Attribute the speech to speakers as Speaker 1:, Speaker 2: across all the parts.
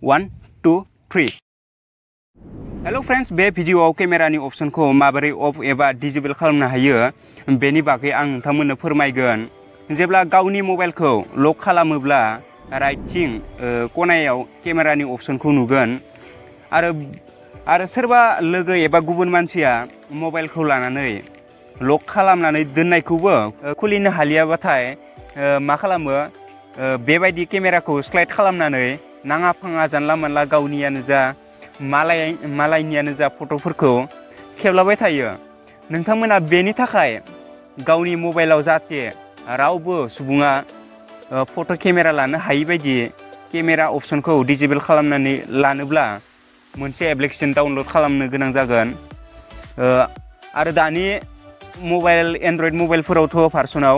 Speaker 1: 1 2 3 hello friends, बे भिडियोआव केमेरानि अप्शनखौ माबोरै अफ एबा डिसेबल खालामनो हायो बेनि बागै आं नोंथांमोननो फोरमायगोन। जेब्ला गावनि मबाइलखौ लक खालामोब्ला राइटथिं खनायाव केमेरानि अप्शनखौ नुगोन आरो सोरबा लोगो एबा गुबुन मानसिया मबाइलखौ लानानै लक खालामनानै दोननायखौबो खुलिनो हालियाबाथाय मा खालामो, बेबायदि केमेराखौ स्लाइड खालामनानै नाङा फाङा जानला मानला गावनियानो जा मालायनियानो जा फट'फोरखौ खेबलाबाय थायो। नोंथांमोना बेनि थाखाय गावनि मबाइलाव जाहाथे रावबो सुबुङा फट' केमेरा लानो हायि बायदि केमेरा अप्शनखौ डिसेबल खालामनानै लानोब्ला मोनसे एप्लिकेसन डाउनलड खालामनो गोनां जागोन। आरो दानि मबाइल एन्ड्रइड मबाइलफोरावथ' भार्सनाव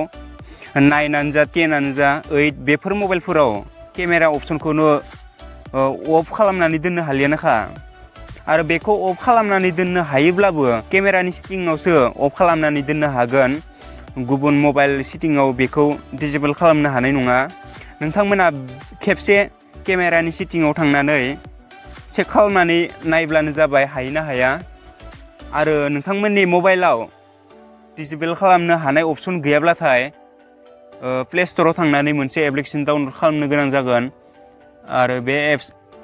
Speaker 1: 9 जा 10 जा 8 बेफोर मबाइलफोराव केमेरा अप्शनखौनो अफ खालामनानै दोननो हालियानोखा। आरो बेखौ अफ खालामनानै दोननो हायोब्लाबो केमेरानि सेटिंआवसो अफ खालामनानै दोननो हागोन, गुबुन मबाइल सेटिंआव बेखौ डिसेबल खालामनो हानाय नङा। नोंथांमोना खेबसे केमेरानि सेटिंआव थांनानै चेक खालामनानै नायब्लानो जाबाय हायोना हाया। आरो नोंथांमोननि मबाइलाव डिसेबल खालामनो हानाय अप्शन गैयाब्लाथाय प्ले स्ट'राव थांनानै मोनसे एप्लिकेसन डाउनलड खालामनो गोनां जागोन। आरो बे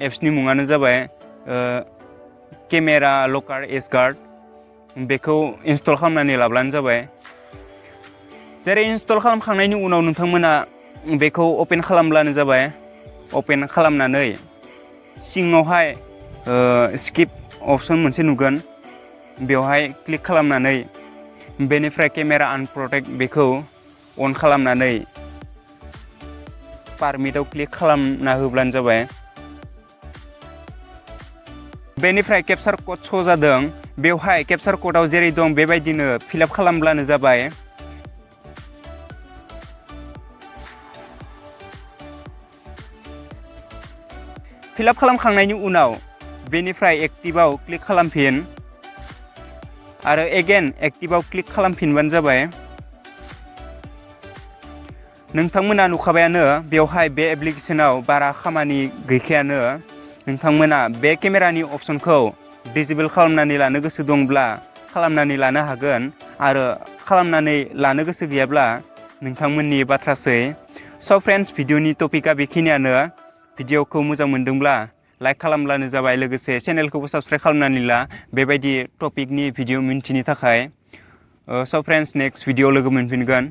Speaker 1: एप्सनि मुङानो जाबाय केमेरा लकार एज गार्ड। बेखौ इनस्टल खालामनानै लाब्लानो जाबाय। जेरै इनस्टल खालामखांनायनि उनाव नोंथांमोना बेखौ अपेन खालामब्लानो जाबाय। अपेन खालामनानै सिङावहाय स्किप अप्शन मोनसे नुगोन, बेवहाय क्लिक खालामनानै बेनिफ्राय केमेरा आनप्रटेक्ट बेखौ अन खालामनानै पारमिटआव क्लिक खालामना होब्लानो जाबाय। बेनिफ्राय केपचार कड श' जादों, बेवहाय केपचार कडाव जेरै दं बेबायदिनो फिलआप खालामब्लानो जाबाय। फिलआप खालामखांनायनि उनाव बेनिफ्राय एक्टिभआव क्लिक खालामफिन आरो एगेन एक्टिभआव क्लिक खालामफिनबानो जाबाय। नोंथांमोना नुखाबायानो बेवहाय बे एप्लिकेसनाव बारा खामानि गैखायानो। नोंथांमोना बे केमेरानि अप्शनखौ डिसेबल खालामनानै लानो गोसो दंब्ला खालामनानै लानो हागोन, आरो खालामनानै लानो गोसो गैयाब्ला नोंथांमोननि बाथ्रासै। स' फ्रेन्ड्स, भिडिअनि टपिकआ बेखिनियानो। भिडिअखौ मोजां मोनदोंब्ला लाइक खालामब्लानो जाबाय, लोगोसे चेनेलखौबो साबस्क्राइब खालामनानै ला बेबायदि टपिकनि भिडिअ मिन्थिनो थाखाय। स' फ्रेन्ड्स, नेक्स्ट भिडिअ लोगो मोनफिनगोन।